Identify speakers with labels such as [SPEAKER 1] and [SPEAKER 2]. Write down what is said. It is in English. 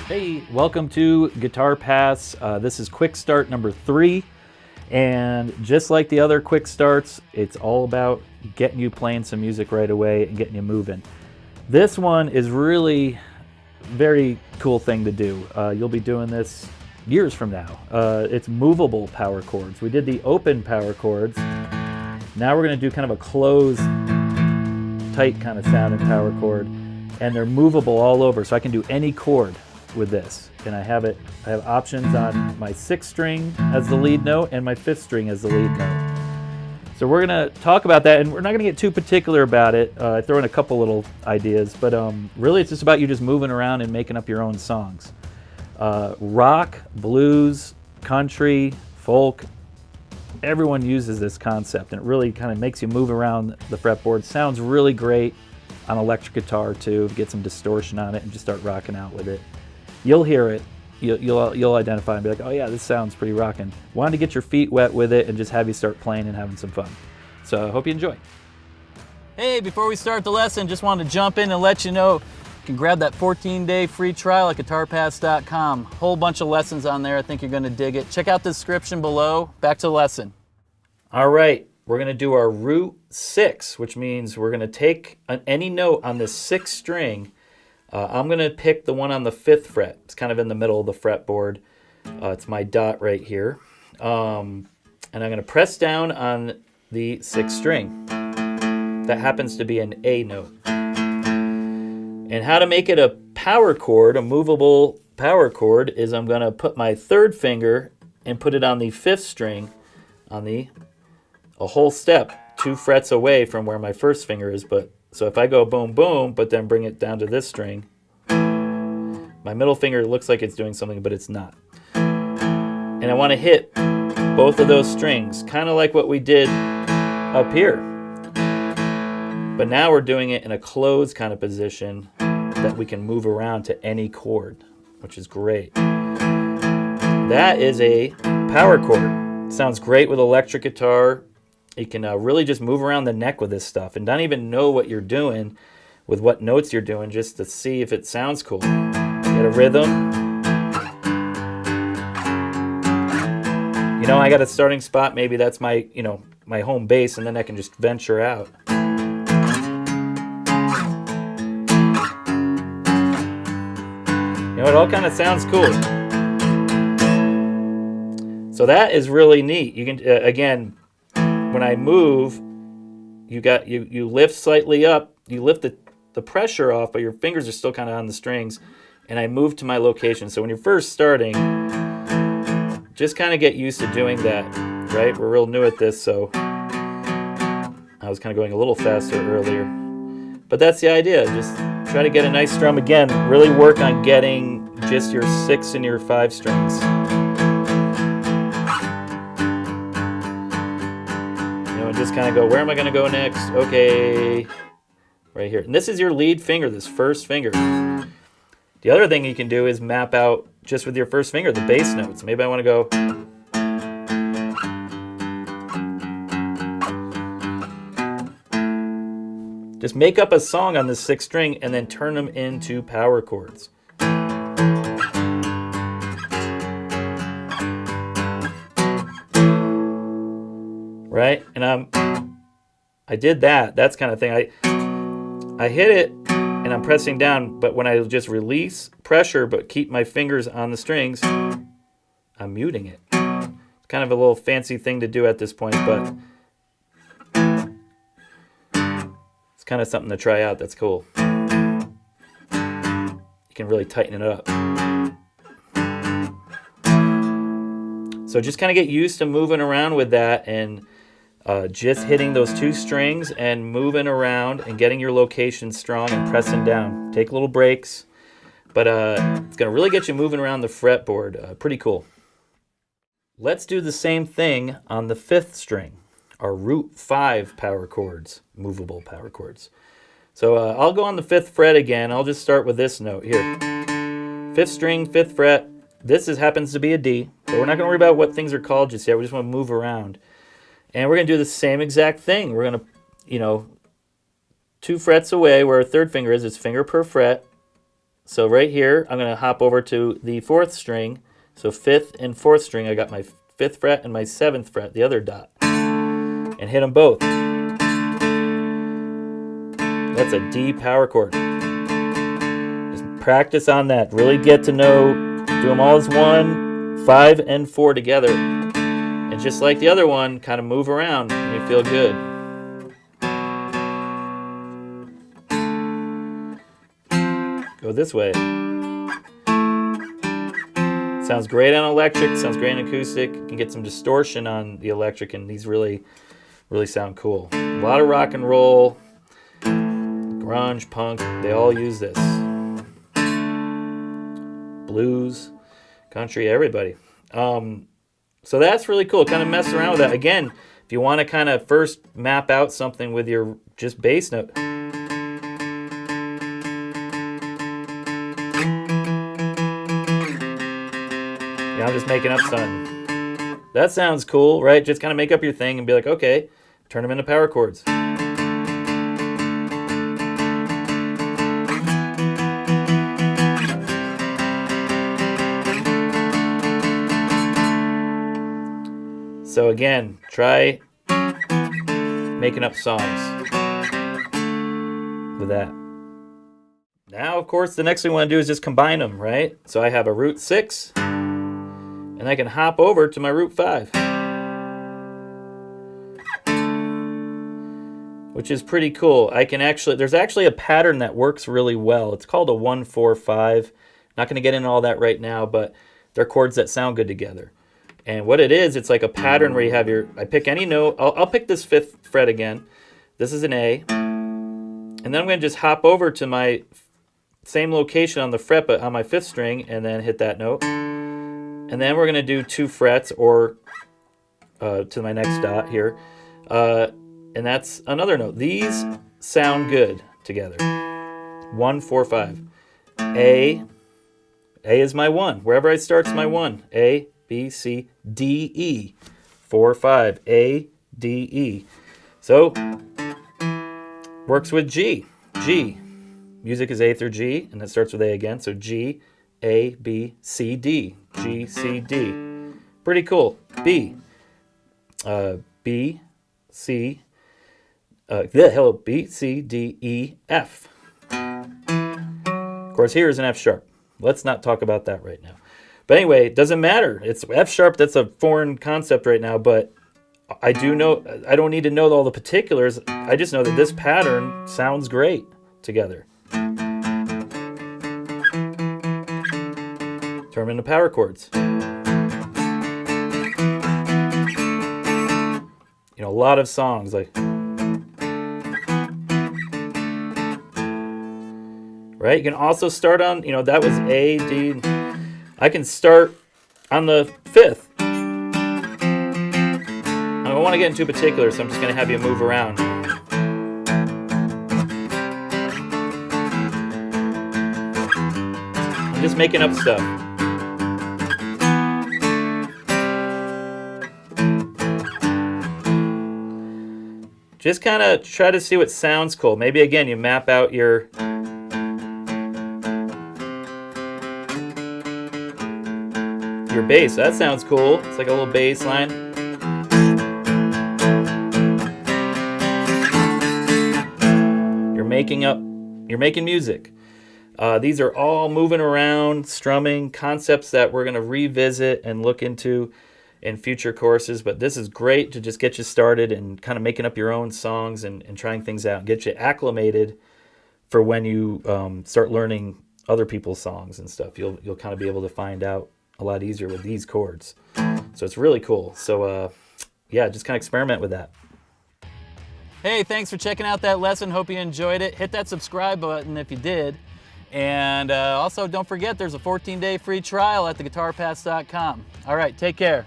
[SPEAKER 1] Hey, welcome to Guitar Pass. This is quick start number 3. And just like the other quick starts, it's all about getting you playing some music right away and getting you moving. This one is really very cool thing to do. You'll be doing this years from now. It's movable power chords. We did the open power chords. Now we're going to do kind of a closed, tight kind of sounding power chord. And they're movable all over, so I can do any chord with this. And I have options on my 6th string as the lead note and my 5th string as the lead note. So we're going to talk about that, and we're not going to get too particular about it. I throw in a couple little ideas, but really it's just about you just moving around and making up your own songs. Rock, blues, country, folk, everyone uses this concept, and it really kind of makes you move around the fretboard. Sounds really great on electric guitar too. Get some distortion on it and just start rocking out with it. You'll hear it. You'll identify and be like, oh yeah, this sounds pretty rockin'. Wanted to get your feet wet with it and just have you start playing and having some fun. So I hope you enjoy. Hey, before we start the lesson, just wanted to jump in and let you know you can grab that 14-day free trial at guitarpass.com. Whole bunch of lessons on there. I think you're gonna dig it. Check out the description below. Back to the lesson. All right, we're gonna do our root 6, which means we're gonna take any note on this 6th string. I'm going to pick the one on the 5th fret. It's kind of in the middle of the fretboard. It's my dot right here. And I'm going to press down on the 6th string. That happens to be an A note. And how to make it a power chord, a movable power chord, is I'm going to put my 3rd finger and put it on the 5th string on a whole step, 2 frets away from where my 1st finger is, so if I go boom, boom, but then bring it down to this string, my middle finger looks like it's doing something, but it's not. And I want to hit both of those strings, kind of like what we did up here. But now we're doing it in a closed kind of position that we can move around to any chord, which is great. That is a power chord. Sounds great with electric guitar. You can really just move around the neck with this stuff and not even know what you're doing with what notes you're doing, just to see if it sounds cool. Get a rhythm. You know, I got a starting spot. Maybe that's my, my home base, and then I can just venture out. It all kind of sounds cool. So that is really neat. You can, again, when I move, you lift slightly up, you lift the pressure off, but your fingers are still kind of on the strings, and I move to my location. So when you're first starting, just kind of get used to doing that, right? We're real new at this, so I was kind of going a little faster earlier. But that's the idea, just try to get a nice strum. Again, really work on getting just your 6 and your 5 strings. Just kind of go, where am I going to go next? Okay, right here. And this is your lead finger, this 1st finger. The other thing you can do is map out, just with your 1st finger, the bass notes. Maybe I want to go. Just make up a song on this 6th string and then turn them into power chords. Right? And I did that. That's kind of thing. I hit it and I'm pressing down, but when I just release pressure but keep my fingers on the strings, I'm muting it. It's kind of a little fancy thing to do at this point, but it's kind of something to try out. That's cool. You can really tighten it up. So just kind of get used to moving around with that, and just hitting those 2 strings and moving around and getting your location strong and pressing down. Take little breaks, but it's going to really get you moving around the fretboard. Pretty cool. Let's do the same thing on the 5th string, our root 5 power chords, movable power chords. So I'll go on the 5th fret again. I'll just start with this note here. 5th string, 5th fret. This happens to be a D, but we're not going to worry about what things are called just yet. We just want to move around. And we're going to do the same exact thing. We're going to, 2 frets away where our 3rd finger is, it's finger per fret. So right here, I'm going to hop over to the 4th string. So 5th and 4th string, I got my 5th fret and my 7th fret, the other dot, and hit them both. That's a D power chord. Just practice on that. Really get to know, do them all as one, 5 and 4 together. And just like the other one, kind of move around and you feel good. Go this way. Sounds great on electric, sounds great on acoustic. You can get some distortion on the electric, and these really sound cool. A lot of rock and roll, grunge, punk, they all use this. Blues, country, everybody. So that's really cool. Kind of mess around with that. Again, if you want to kind of first map out something with your just bass note. Yeah, I'm just making up something. That sounds cool, right? Just kind of make up your thing and be like, okay, turn them into power chords. So again, try making up songs with that. Now, of course, the next thing we want to do is just combine them, right? So I have a root 6, and I can hop over to my root 5, which is pretty cool. I can actually, there's actually a pattern that works really well. It's called a 1-4-5. Not going to get into all that right now, but they're chords that sound good together. And what it is, it's like a pattern where you have your, I pick any note, I'll pick this 5th fret again. This is an A. And then I'm going to just hop over to my same location on the fret, but on my 5th string, and then hit that note. And then we're going to do 2 frets, or to my next dot here. And that's another note. These sound good together. 1-4-5. A is my 1. Wherever I start's my 1. A, B, C, D, E. 4-5. A, D, E. So, works with G. G. Music is A through G, and it starts with A again. So G, A, B, C, D. G, C, D. Pretty cool. B. B, C. B, C, D, E, F. Of course, here is an F sharp. Let's not talk about that right now. But anyway, it doesn't matter. It's F sharp. That's a foreign concept right now, but I do know, I don't need to know all the particulars. I just know that this pattern sounds great together. Turn them into power chords. You know, a lot of songs like, right? You can also start on, you know, that was A, D. I can start on the 5th. I don't want to get into particular, so I'm just going to have you move around. I'm just making up stuff. Just kind of try to see what sounds cool. Maybe again, you map out your bass. That sounds cool. It's like a little bass line. You're making music. These are all moving around, strumming, concepts that we're going to revisit and look into in future courses. But this is great to just get you started and kind of making up your own songs and trying things out, get you acclimated for when you start learning other people's songs and stuff. You'll kind of be able to find out a lot easier with these chords. So it's really cool. So yeah, just kind of experiment with that. Hey, thanks for checking out that lesson. Hope you enjoyed it. Hit that subscribe button if you did. And also don't forget there's a 14-day free trial at theguitarpass.com. All right, take care.